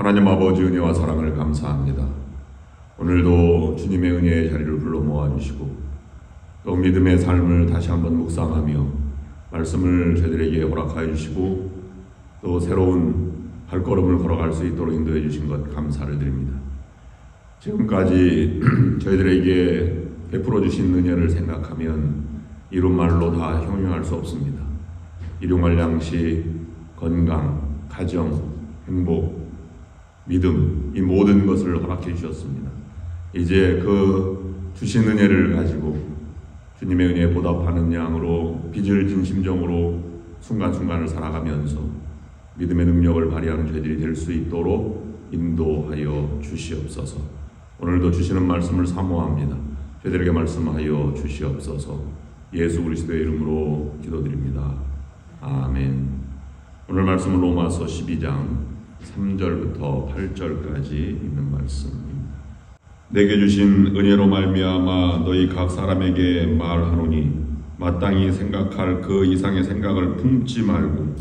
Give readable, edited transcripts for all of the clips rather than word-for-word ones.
하나님 아버지 은혜와 사랑을 감사합니다. 오늘도 주님의 은혜의 자리를 불러 모아주시고 또 믿음의 삶을 다시 한번 묵상하며 말씀을 저희들에게 허락하여 주시고 또 새로운 발걸음을 걸어갈 수 있도록 인도해 주신 것 감사를 드립니다. 지금까지 저희들에게 베풀어 주신 은혜를 생각하면 이룬 말로 다 형용할 수 없습니다. 일용할 양식, 건강, 가정, 행복, 믿음, 이 모든 것을 허락해 주셨습니다. 이제 그 주신 은혜를 가지고 주님의 은혜에 보답하는 양으로 빚을 진 심정으로 순간순간을 살아가면서 믿음의 능력을 발휘하는 저희들이 될 수 있도록 인도하여 주시옵소서. 오늘도 주시는 말씀을 사모합니다. 저희들에게 말씀하여 주시옵소서. 예수 그리스도의 이름으로 기도드립니다. 아멘. 오늘 말씀은 로마서 12장 3절부터 8절까지 있는 말씀입니다. 내게 주신 은혜로 말미암아 너희 각 사람에게 말하노니 마땅히 생각할 그 이상의 생각을 품지 말고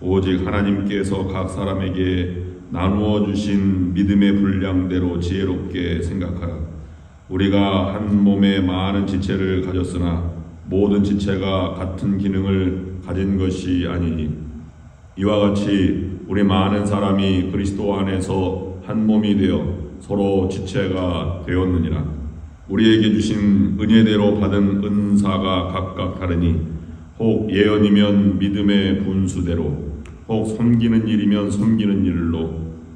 오직 하나님께서 각 사람에게 나누어 주신 믿음의 분량대로 지혜롭게 생각하라. 우리가 한 몸에 많은 지체를 가졌으나 모든 지체가 같은 기능을 가진 것이 아니니 이와 같이 우리 많은 사람이 그리스도 안에서 한 몸이 되어 서로 지체가 되었느니라. 우리에게 주신 은혜대로 받은 은사가 각각 다르니 혹 예언이면 믿음의 분수대로, 혹 섬기는 일이면 섬기는 일로,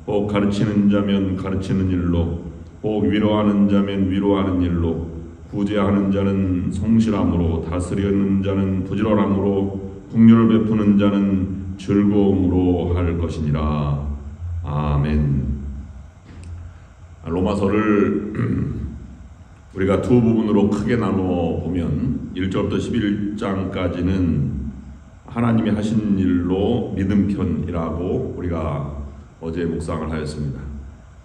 혹 가르치는 자면 가르치는 일로, 혹 위로하는 자면 위로하는 일로, 구제하는 자는 성실함으로, 다스리는 자는 부지런함으로, 긍휼을 베푸는 자는 즐거움으로 할 것이니라. 아멘. 로마서를 우리가 두 부분으로 크게 나누어 보면 1절부터 11장까지는 하나님이 하신 일로 믿음편이라고 우리가 어제 묵상을 하였습니다.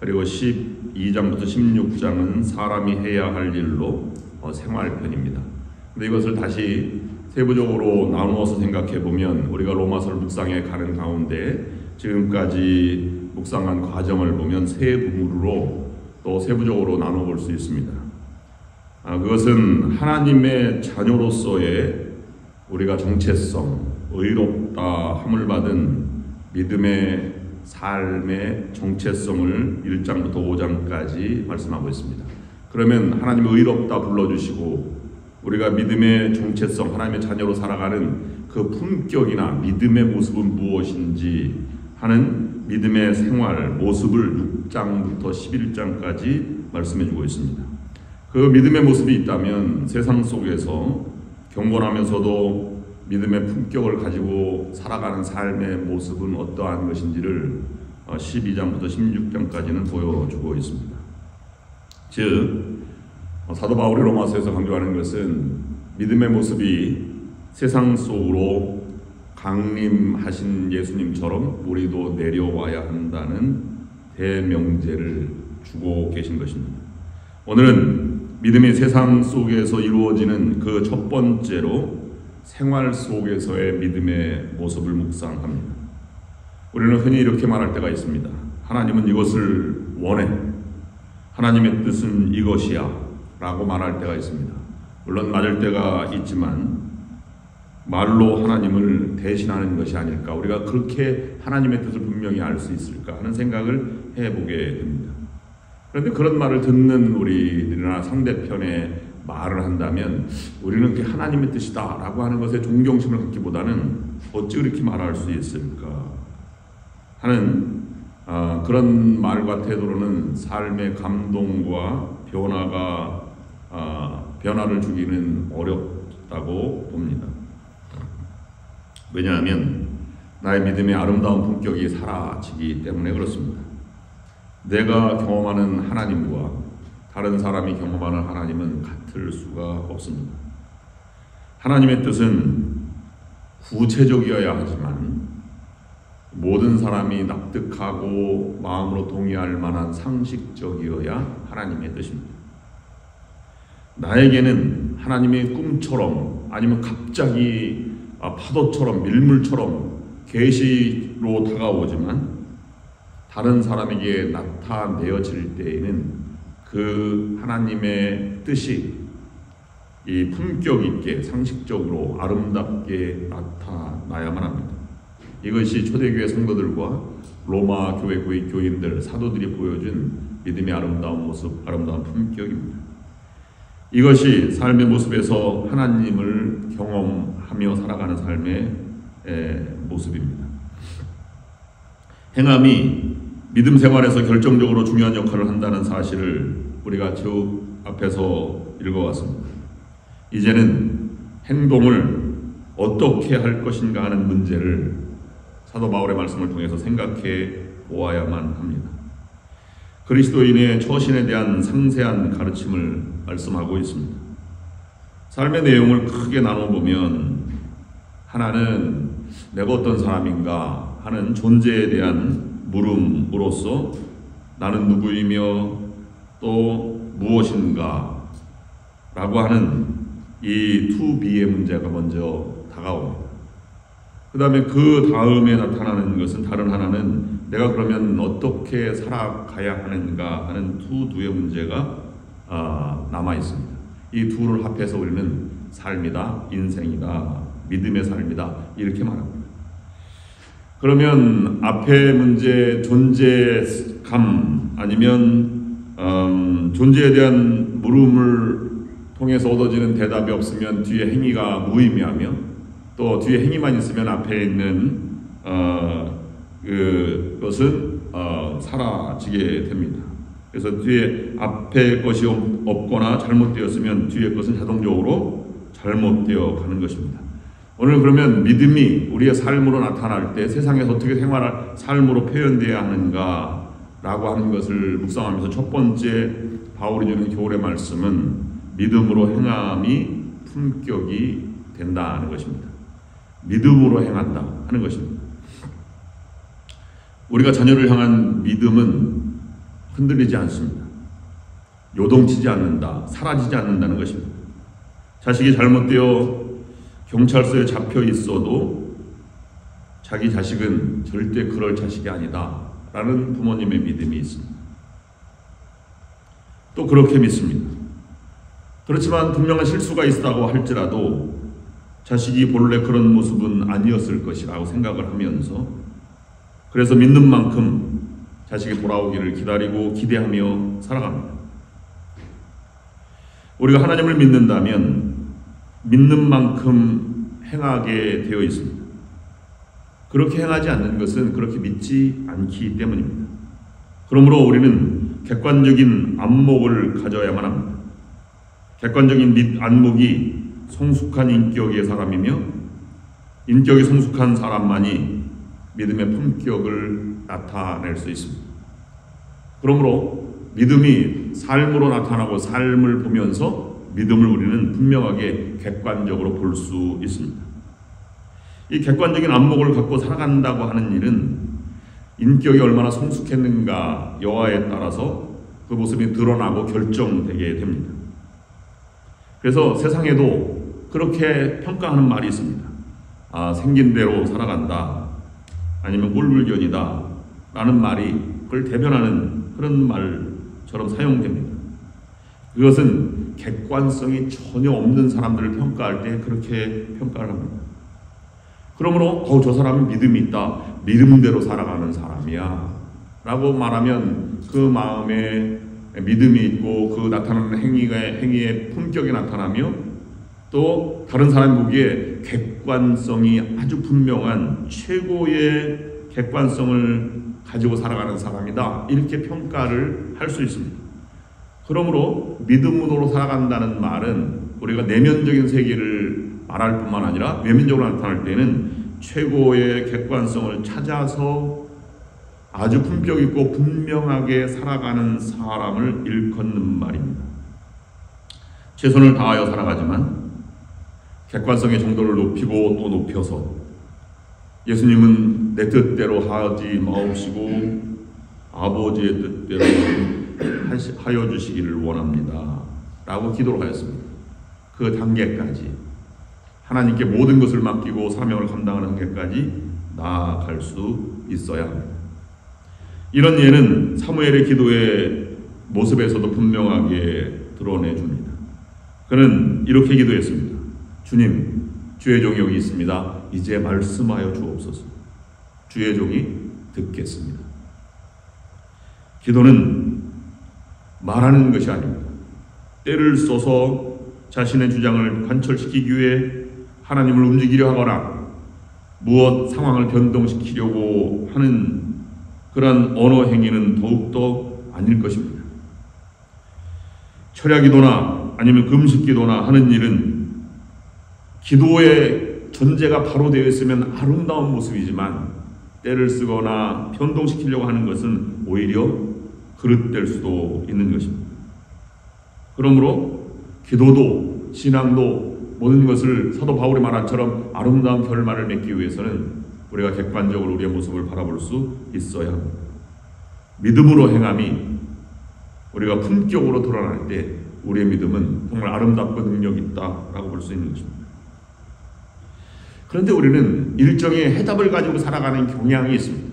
그리고 12장부터 16장은 사람이 해야 할 일로 생활편입니다. 근데 이것을 다시 세부적으로 나누어서 생각해 보면 우리가 로마서를 묵상해 가는 가운데 지금까지 묵상한 과정을 보면 세 부분으로 또 세부적으로 나눠 볼 수 있습니다. 그것은 하나님의 자녀로서의 우리가 정체성, 의롭다 함을 받은 믿음의 삶의 정체성을 1장부터 5장까지 말씀하고 있습니다. 그러면 하나님의 의롭다 불러주시고 우리가 믿음의 정체성, 하나님의 자녀로 살아가는 그 품격이나 믿음의 모습은 무엇인지 하는 믿음의 생활 모습을 6장부터 11장까지 말씀해주고 있습니다. 그 믿음의 모습이 있다면 세상 속에서 경건하면서도 믿음의 품격을 가지고 살아가는 삶의 모습은 어떠한 것인지를 12장부터 16장까지는 보여주고 있습니다. 즉 사도 바울이 로마서에서 강조하는 것은 믿음의 모습이 세상 속으로 강림하신 예수님처럼 우리도 내려와야 한다는 대명제를 주고 계신 것입니다. 오늘은 믿음이 세상 속에서 이루어지는 그 첫 번째로 생활 속에서의 믿음의 모습을 묵상합니다. 우리는 흔히 이렇게 말할 때가 있습니다. 하나님은 이것을 원해. 하나님의 뜻은 이것이야 라고 말할 때가 있습니다. 물론 맞을 때가 있지만 말로 하나님을 대신하는 것이 아닐까, 우리가 그렇게 하나님의 뜻을 분명히 알 수 있을까 하는 생각을 해보게 됩니다. 그런데 그런 말을 듣는 우리들이나 상대편의 말을 한다면 우리는 그게 하나님의 뜻이다 라고 하는 것에 존경심을 갖기보다는 어찌 그렇게 말할 수 있을까 하는 그런 말과 태도로는 삶의 감동과 변화를 주기는 어렵다고 봅니다. 왜냐하면 나의 믿음의 아름다운 품격이 사라지기 때문에 그렇습니다. 내가 경험하는 하나님과 다른 사람이 경험하는 하나님은 같을 수가 없습니다. 하나님의 뜻은 구체적이어야 하지만 모든 사람이 납득하고 마음으로 동의할 만한 상식적이어야 하나님의 뜻입니다. 나에게는 하나님의 꿈처럼 아니면 갑자기 파도처럼 밀물처럼 계시로 다가오지만 다른 사람에게 나타내어질 때에는 그 하나님의 뜻이 이 품격 있게 상식적으로 아름답게 나타나야만 합니다. 이것이 초대교회 성도들과 로마 교회 교인들, 사도들이 보여준 믿음의 아름다운 모습, 아름다운 품격입니다. 이것이 삶의 모습에서 하나님을 경험하며 살아가는 삶의 모습입니다. 행함이 믿음 생활에서 결정적으로 중요한 역할을 한다는 사실을 우리가 쭉 앞에서 읽어왔습니다. 이제는 행동을 어떻게 할 것인가 하는 문제를 사도 바울의 말씀을 통해서 생각해 보아야만 합니다. 그리스도인의 처신에 대한 상세한 가르침을 말씀하고 있습니다. 삶의 내용을 크게 나눠보면 하나는 내가 어떤 사람인가 하는 존재에 대한 물음으로써 나는 누구이며 또 무엇인가 라고 하는 이 to be의 문제가 먼저 다가옵니다. 그 다음에 그 다음에 나타나는 것은 다른 하나는 내가 그러면 어떻게 살아가야 하는가 하는 to do의 문제가 남아 있습니다. 이 둘을 합해서 우리는 삶이다, 인생이다, 믿음의 삶이다 이렇게 말합니다. 그러면 앞의 문제 존재감 아니면 존재에 대한 물음을 통해서 얻어지는 대답이 없으면 뒤에 행위가 무의미하며 또 뒤에 행위만 있으면 앞에 있는 그것은 사라지게 됩니다. 그래서 뒤에 앞에 것이 없거나 잘못되었으면 뒤에 것은 자동적으로 잘못되어 가는 것입니다. 오늘 그러면 믿음이 우리의 삶으로 나타날 때 세상에서 어떻게 생활할 삶으로 표현되어야 하는가 라고 하는 것을 묵상하면서 첫 번째 바울이 주는 교훈의 말씀은 믿음으로 행함이 품격이 된다는 것입니다. 믿음으로 행한다 하는 것입니다. 우리가 자녀를 향한 믿음은 흔들리지 않습니다. 요동치지 않는다, 사라지지 않는다는 것입니다. 자식이 잘못되어 경찰서에 잡혀 있어도 자기 자식은 절대 그럴 자식이 아니다 라는 부모님의 믿음이 있습니다. 또 그렇게 믿습니다. 그렇지만 분명한 실수가 있다고 할지라도 자식이 본래 그런 모습은 아니었을 것이라고 생각을 하면서 그래서 믿는 만큼 자식이 돌아오기를 기다리고 기대하며 살아갑니다. 우리가 하나님을 믿는다면 믿는 만큼 행하게 되어 있습니다. 그렇게 행하지 않는 것은 그렇게 믿지 않기 때문입니다. 그러므로 우리는 객관적인 안목을 가져야만 합니다. 객관적인 안목이 성숙한 인격의 사람이며 인격이 성숙한 사람만이 믿음의 품격을 나타낼 수 있습니다. 그러므로 믿음이 삶으로 나타나고 삶을 보면서 믿음을 우리는 분명하게 객관적으로 볼 수 있습니다. 이 객관적인 안목을 갖고 살아간다고 하는 일은 인격이 얼마나 성숙했는가 여하에 따라서 그 모습이 드러나고 결정되게 됩니다. 그래서 세상에도 그렇게 평가하는 말이 있습니다. 생긴 대로 살아간다 아니면 꼴불견이다 라는 말이 그걸 대변하는 그런 말처럼 사용됩니다. 그것은 객관성이 전혀 없는 사람들을 평가할 때 그렇게 평가를 합니다. 그러므로 저 사람은 믿음이 있다, 믿음대로 살아가는 사람이야 라고 말하면 그 마음에 믿음이 있고 그 나타나는 행위의 품격이 나타나며 또 다른 사람이 보기에 객관성이 아주 분명한 최고의 객관성을 가지고 살아가는 사람이다 이렇게 평가를 할 수 있습니다. 그러므로 믿음으로 살아간다는 말은 우리가 내면적인 세계를 말할 뿐만 아니라 외면적으로 나타날 때는 최고의 객관성을 찾아서 아주 품격 있고 분명하게 살아가는 사람을 일컫는 말입니다. 최선을 다하여 살아가지만 객관성의 정도를 높이고 또 높여서 예수님은 내 뜻대로 하지 마옵시고 아버지의 뜻대로 하여 주시기를 원합니다 라고 기도를 하였습니다. 그 단계까지 하나님께 모든 것을 맡기고 사명을 감당하는 단계까지 나아갈 수 있어야 합니다. 이런 예는 사무엘의 기도의 모습에서도 분명하게 드러내줍니다. 그는 이렇게 기도했습니다. 주님, 주의 종이 여기 있습니다. 이제 말씀하여 주옵소서. 주의 종이 듣겠습니다. 기도는 말하는 것이 아닙니다. 때를 써서 자신의 주장을 관철시키기 위해 하나님을 움직이려 하거나 무엇 상황을 변동시키려고 하는 그런 언어 행위는 더욱더 아닐 것입니다. 철야기도나 아니면 금식기도나 하는 일은 기도의 전제가 바로 되어 있으면 아름다운 모습이지만 때를 쓰거나 변동시키려고 하는 것은 오히려 그릇될 수도 있는 것입니다. 그러므로 기도도 신앙도 모든 것을 사도 바울이 말한처럼 아름다운 결말을 맺기 위해서는 우리가 객관적으로 우리의 모습을 바라볼 수 있어야 합니다. 믿음으로 행함이 우리가 품격으로 드러날 때 우리의 믿음은 정말 아름답고 능력이 있다라고 볼 수 있는 것입니다. 그런데 우리는 일종의 해답을 가지고 살아가는 경향이 있습니다.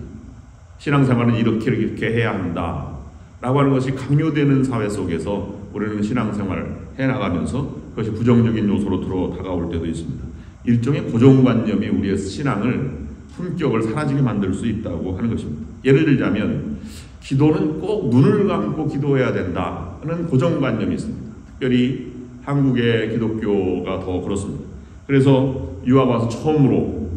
신앙생활은 이렇게 해야 한다 라고 하는 것이 강요되는 사회 속에서 우리는 신앙생활을 해나가면서 그것이 부정적인 요소로 다가올 때도 있습니다. 일종의 고정관념이 우리의 신앙을 품격을 사라지게 만들 수 있다고 하는 것입니다. 예를 들자면 기도는 꼭 눈을 감고 기도해야 된다는 고정관념이 있습니다. 특별히 한국의 기독교가 더 그렇습니다. 그래서 유학 와서 처음으로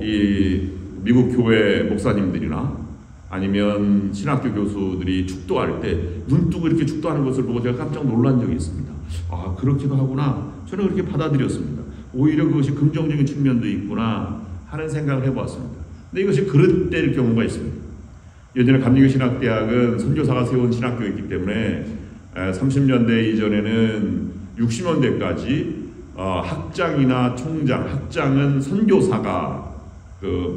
이 미국 교회 목사님들이나 아니면 신학교 교수들이 축도할 때 눈 뜨고 이렇게 축도하는 것을 보고 제가 깜짝 놀란 적이 있습니다. 아, 그렇기도 하구나. 저는 그렇게 받아들였습니다. 오히려 그것이 긍정적인 측면도 있구나 하는 생각을 해보았습니다. 근데 이것이 그릇될 경우가 있습니다. 예전에 감리교신학대학은 선교사가 세운 학교였기 때문에 30년대 이전에는 60년대까지 학장이나 총장, 학장은 선교사가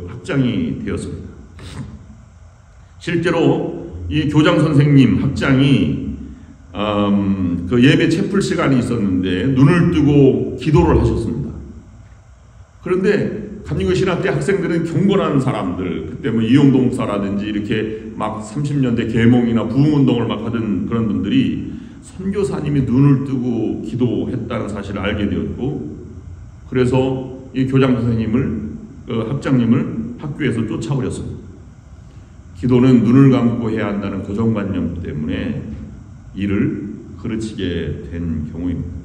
학장이 되었습니다. 실제로 이 교장 선생님, 학장이 그 예배 채플 시간이 있었는데 눈을 뜨고 기도를 하셨습니다. 그런데 감리교신학대 학생들은 경건한 사람들, 그때 뭐 이용도 목사라든지 이렇게 막 30년대 계몽이나 부흥운동을 막 하던 그런 분들이 선교사님이 눈을 뜨고 기도했다는 사실을 알게 되었고, 그래서 이 교장 선생님을, 학장님을 학교에서 쫓아버렸습니다. 기도는 눈을 감고 해야 한다는 고정관념 때문에 일을 그르치게 된 경우입니다.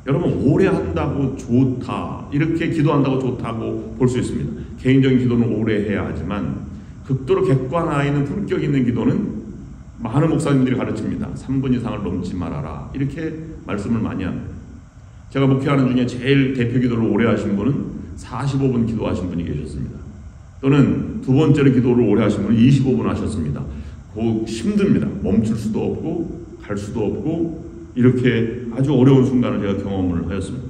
여러분, 오래 한다고 좋다, 이렇게 기도한다고 좋다고 볼 수 있습니다. 개인적인 기도는 오래 해야 하지만 극도로 객관화 있는 품격 있는 기도는 많은 목사님들이 가르칩니다. 3분 이상을 넘지 말아라, 이렇게 말씀을 많이 합니다. 제가 목회하는 중에 제일 대표 기도를 오래 하신 분은 45분 기도하신 분이 계셨습니다. 또는 두 번째로 기도를 오래 하신 분은 25분 하셨습니다. 힘듭니다. 멈출 수도 없고 갈 수도 없고 이렇게 아주 어려운 순간을 제가 경험을 하였습니다.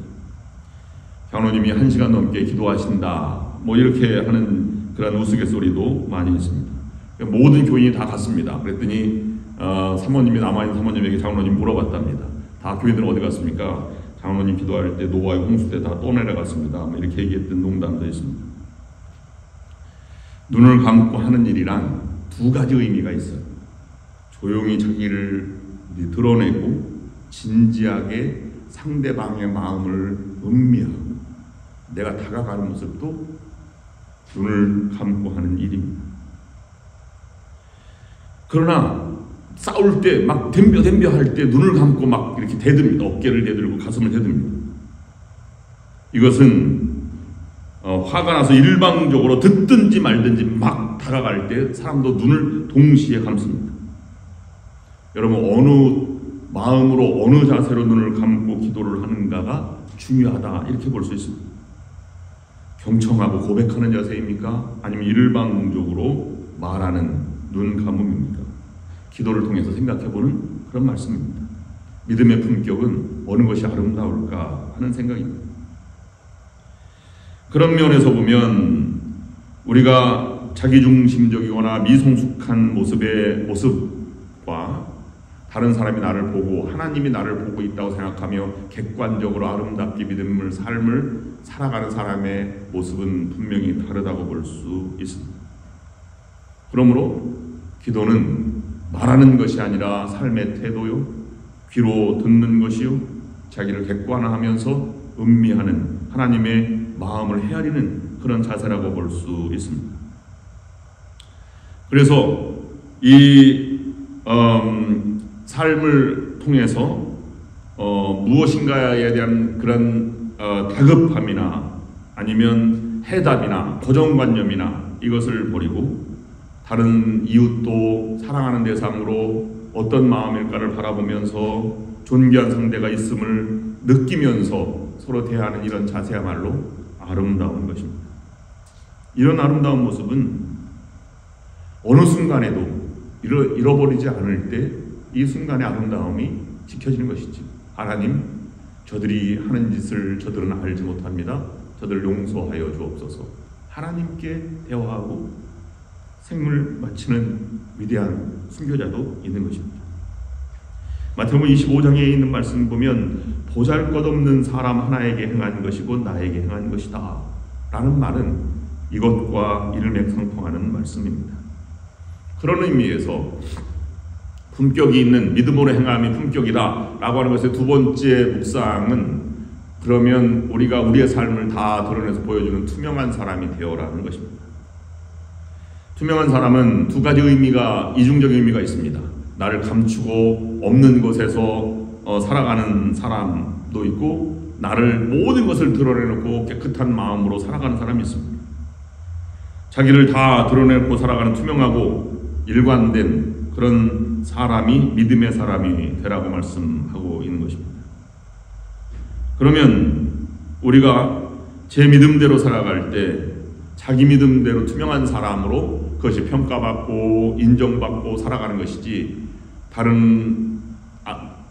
장로님이 1시간 넘게 기도하신다, 뭐 이렇게 하는 그런 우스갯소리도 많이 있습니다. 모든 교인이 다 갔습니다. 그랬더니 사모님이 남아있는 사모님에게 장로님 물어봤답니다. 다 교인들은 어디 갔습니까? 장로님 기도할 때 노아의 홍수 때 다 떠내려갔습니다. 뭐 이렇게 얘기했던 농담도 있습니다. 눈을 감고 하는 일이란 두 가지 의미가 있어요. 조용히 자기를 드러내고 진지하게 상대방의 마음을 음미하고 내가 다가가는 모습도 눈을 감고 하는 일입니다. 그러나 싸울 때 막 덤벼 할 때 눈을 감고 막 이렇게 대듭니다. 어깨를 대들고 가슴을 대듭니다. 이것은 화가 나서 일방적으로 듣든지 말든지 막 다가갈 때 사람도 눈을 동시에 감습니다. 여러분, 어느 마음으로 어느 자세로 눈을 감고 기도를 하는가가 중요하다, 이렇게 볼 수 있습니다. 경청하고 고백하는 자세입니까? 아니면 일방적으로 말하는 눈 감음입니까? 기도를 통해서 생각해보는 그런 말씀입니다. 믿음의 품격은 어느 것이 아름다울까 하는 생각입니다. 그런 면에서 보면 우리가 자기중심적이거나 미성숙한 모습과 다른 사람이 나를 보고 하나님이 나를 보고 있다고 생각하며 객관적으로 아름답게 믿음을 삶을 살아가는 사람의 모습은 분명히 다르다고 볼 수 있습니다. 그러므로 기도는 말하는 것이 아니라 삶의 태도요, 귀로 듣는 것이요, 자기를 객관화하면서 음미하는 하나님의 마음을 헤아리는 그런 자세라고 볼 수 있습니다. 그래서 이 삶을 통해서 무엇인가에 대한 그런 다급함이나 아니면 해답이나 고정관념이나 이것을 버리고 다른 이웃도 사랑하는 대상으로 어떤 마음일까를 바라보면서 존귀한 상대가 있음을 느끼면서 서로 대하는 이런 자세야말로 아름다운 것입니다. 이런 아름다운 모습은 어느 순간에도 잃어버리지 않을 때 이 순간의 아름다움이 지켜지는 것이지. 하나님, 저들이 하는 짓을 저들은 알지 못합니다. 저들 용서하여 주옵소서. 하나님께 대화하고 생을 마치는 위대한 순교자도 있는 것입니다. 마태복음 25장에 있는 말씀 보면 보잘것없는 사람 하나에게 행한 것이고 나에게 행한 것이다 라는 말은 이것과 일맥상통하는 말씀입니다. 그런 의미에서 품격이 있는 믿음으로 행함이 품격이다 라고 하는 것의 두 번째 묵상은 그러면 우리가 우리의 삶을 다 드러내서 보여주는 투명한 사람이 되어라는 것입니다. 투명한 사람은 두 가지 이중적인 의미가 있습니다. 나를 감추고 없는 곳에서 살아가는 사람도 있고 나를 모든 것을 드러내놓고 깨끗한 마음으로 살아가는 사람이 있습니다. 자기를 다 드러내고 살아가는 투명하고 일관된 그런 사람이 믿음의 사람이 되라고 말씀하고 있는 것입니다. 그러면 우리가 제 믿음대로 살아갈 때 자기 믿음대로 투명한 사람으로 그것이 평가받고 인정받고 살아가는 것이지 다른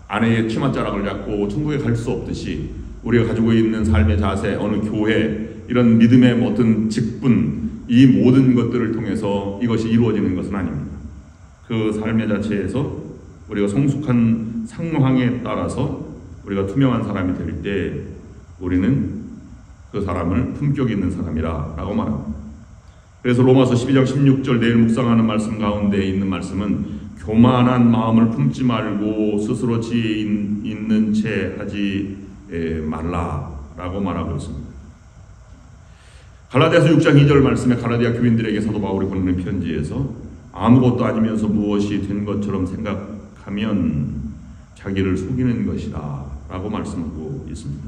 아내의 치맛자락을 잡고 천국에 갈 수 없듯이 우리가 가지고 있는 삶의 자세, 어느 교회, 이런 믿음의 어떤 직분, 이 모든 것들을 통해서 이것이 이루어지는 것은 아닙니다. 그 삶의 자체에서 우리가 성숙한 상황에 따라서 우리가 투명한 사람이 될 때 우리는 그 사람을 품격 있는 사람이라 라고 말합니다. 그래서 로마서 12장 16절 내일 묵상하는 말씀 가운데 있는 말씀은 교만한 마음을 품지 말고 스스로 지혜 있는 채 하지 말라라고 말하고 있습니다. 갈라디아서 6장 2절 말씀에 갈라디아 교인들에게 사도 바울이 보내는 편지에서 아무것도 아니면서 무엇이 된 것처럼 생각하면 자기를 속이는 것이다 라고 말씀하고 있습니다.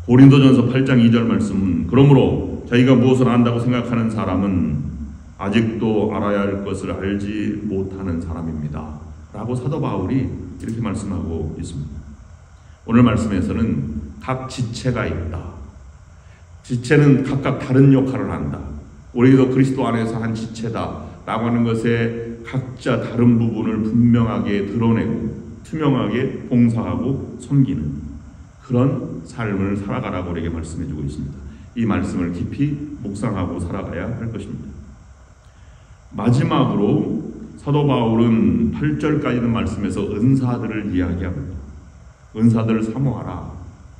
고린도전서 8장 2절 말씀은 그러므로 자기가 무엇을 안다고 생각하는 사람은 아직도 알아야 할 것을 알지 못하는 사람입니다 라고 사도 바울이 이렇게 말씀하고 있습니다. 오늘 말씀에서는 각 지체가 있다. 지체는 각각 다른 역할을 한다. 우리도 그리스도 안에서 한 지체다 라고 하는 것에 각자 다른 부분을 분명하게 드러내고 투명하게 봉사하고 섬기는 그런 삶을 살아가라고 우리에게 말씀해주고 있습니다. 이 말씀을 깊이 묵상하고 살아가야 할 것입니다. 마지막으로 사도 바울은 8절까지 있는 말씀에서 은사들을 이야기합니다. 은사들을 사모하라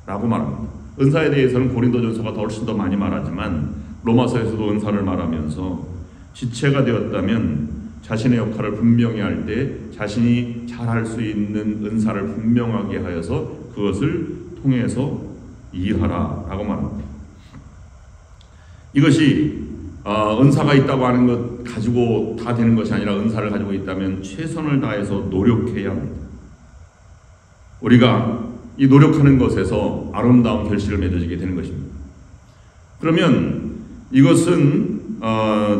라고 말합니다. 은사에 대해서는 고린도전서가 훨씬 더 많이 말하지만 로마서에서도 은사를 말하면서 지체가 되었다면 자신의 역할을 분명히 할 때 자신이 잘할 수 있는 은사를 분명하게 하여서 그것을 통해서 일하라 라고 말합니다. 이것이 은사가 있다고 하는 것 가지고 다 되는 것이 아니라 은사를 가지고 있다면 최선을 다해서 노력해야 합니다. 우리가 이 노력하는 것에서 아름다운 결실을 맺어지게 되는 것입니다. 그러면 이것은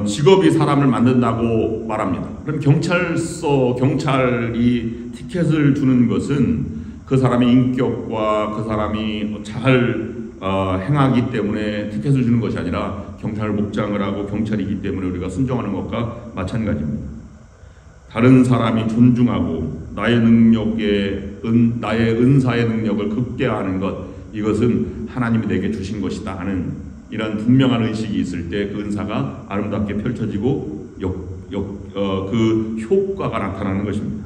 직업이 사람을 만든다고 말합니다. 그럼 경찰이 티켓을 주는 것은 그 사람의 인격과 그 사람이 잘 행하기 때문에 티켓을 주는 것이 아니라 경찰 목장을 하고 경찰이기 때문에 우리가 순종하는 것과 마찬가지입니다. 다른 사람이 존중하고 나의 은사의 능력을 극대화하는 것, 이것은 하나님이 내게 주신 것이다 하는 이런 분명한 의식이 있을 때 그 은사가 아름답게 펼쳐지고 그 효과가 나타나는 것입니다.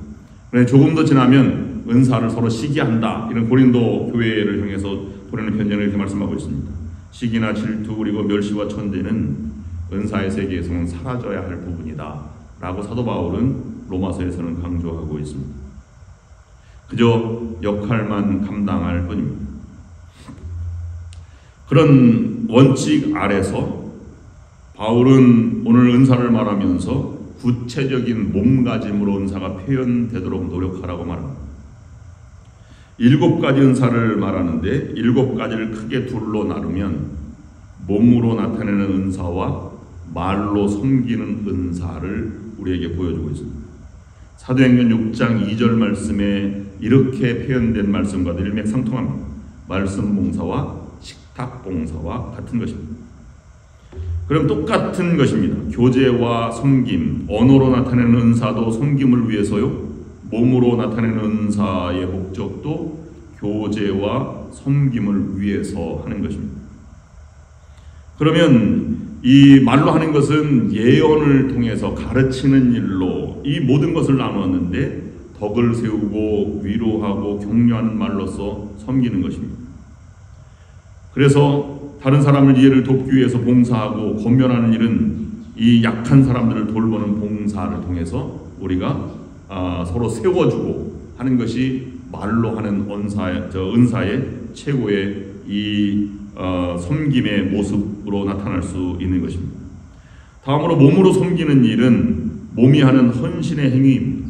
그런데 조금 더 지나면 은사를 서로 시기한다. 이런 고린도 교회를 향해서 보내는 편지는 이렇게 말씀하고 있습니다. 시기나 질투 그리고 멸시와 천대는 은사의 세계에서는 사라져야 할 부분이다 라고 사도 바울은 로마서에서는 강조하고 있습니다. 그저 역할만 감당할 뿐입니다. 그런 원칙 아래서 바울은 오늘 은사를 말하면서 구체적인 몸가짐으로 은사가 표현되도록 노력하라고 말합니다. 7가지 은사를 말하는데 7가지를 크게 둘로 나누면 몸으로 나타내는 은사와 말로 섬기는 은사를 우리에게 보여주고 있습니다. 사도행전 6장 2절 말씀에 이렇게 표현된 말씀과도 일맥상통합니다. 말씀 봉사와 식탁 봉사와 같은 것입니다. 그럼 똑같은 것입니다. 교제와 섬김, 언어로 나타내는 은사도 섬김을 위해서요. 몸으로 나타내는 은사의 목적도 교제와 섬김을 위해서 하는 것입니다. 그러면 이 말로 하는 것은 예언을 통해서 가르치는 일로 이 모든 것을 나누었는데 덕을 세우고 위로하고 격려하는 말로서 섬기는 것입니다. 그래서 다른 사람을 이해를 돕기 위해서 봉사하고 권면하는 일은 이 약한 사람들을 돌보는 봉사를 통해서 우리가 서로 세워주고 하는 것이 말로 하는 은사의 최고의 이 섬김의 모습으로 나타날 수 있는 것입니다. 다음으로 몸으로 섬기는 일은 몸이 하는 헌신의 행위입니다.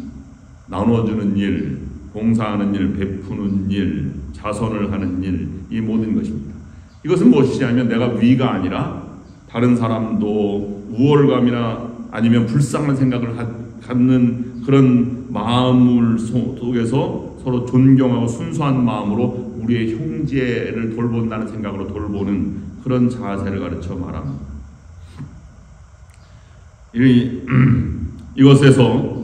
나눠주는 일, 봉사하는 일, 베푸는 일, 자선을 하는 일, 이 모든 것입니다. 이것은 무엇이냐면 내가 위가 아니라 다른 사람도 우월감이나 아니면 불쌍한 생각을 갖는 그런 마음을 속에서 서로 존경하고 순수한 마음으로 우리의 형제를 돌본다는 생각으로 돌보는 그런 자세를 가르쳐 말합니다. 이것에서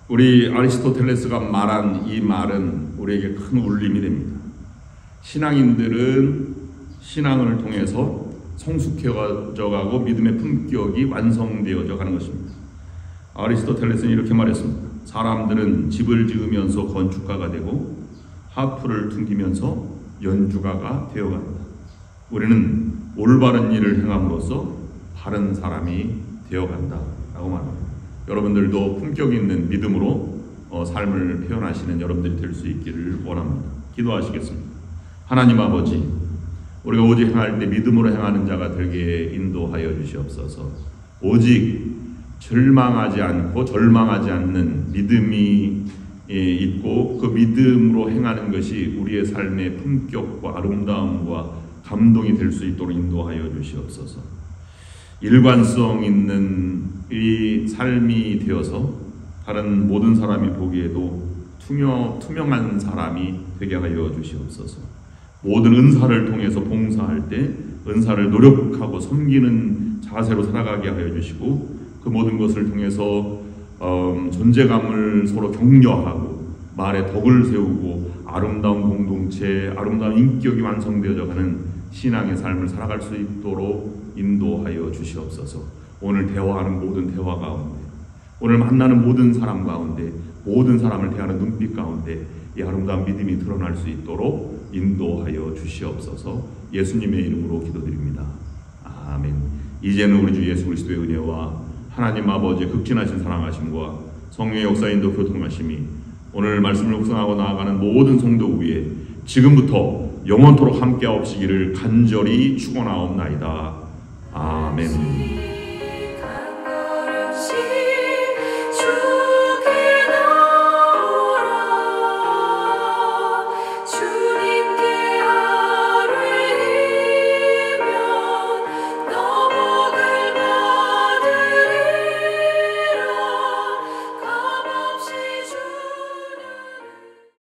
우리 아리스토텔레스가 말한 이 말은 우리에게 큰 울림이 됩니다. 신앙인들은 신앙을 통해서 성숙해져 가고 믿음의 품격이 완성되어져 가는 것입니다. 아리스토텔레스는 이렇게 말했습니다. 사람들은 집을 지으면서 건축가가 되고 하프를 퉁기면서 연주가가 되어간다. 우리는 올바른 일을 행함으로써 바른 사람이 되어간다 라고 말합니다. 여러분들도 품격 있는 믿음으로 삶을 표현하시는 여러분들이 될 수 있기를 원합니다. 기도하시겠습니다. 하나님 아버지, 우리가 오직 행할 때 믿음으로 행하는 자가 되게 인도하여 주시옵소서. 오직 절망하지 않고 절망하지 않는 믿음이 있고 그 믿음으로 행하는 것이 우리의 삶의 품격과 아름다움과 감동이 될 수 있도록 인도하여 주시옵소서. 일관성 있는 이 삶이 되어서 다른 모든 사람이 보기에도 투명한 사람이 되게 하여 주시옵소서. 모든 은사를 통해서 봉사할 때 은사를 노력하고 섬기는 자세로 살아가게 하여 주시고 그 모든 것을 통해서 존재감을 서로 격려하고 말에 덕을 세우고 아름다운 공동체, 아름다운 인격이 완성되어져 가는 신앙의 삶을 살아갈 수 있도록 인도하여 주시옵소서. 오늘 대화하는 모든 대화 가운데, 오늘 만나는 모든 사람 가운데, 모든 사람을 대하는 눈빛 가운데 이 아름다운 믿음이 드러날 수 있도록 인도하여 주시옵소서. 예수님의 이름으로 기도드립니다. 아멘. 이제는 우리 주 예수 그리스도의 은혜와 하나님 아버지의 극진하신 사랑하심과 성령의 역사인도 교통하심이 오늘 말씀을 묵상하고 나아가는 모든 성도 위에 지금부터 영원토록 함께하옵시기를 간절히 축원하옵나이다. 아멘.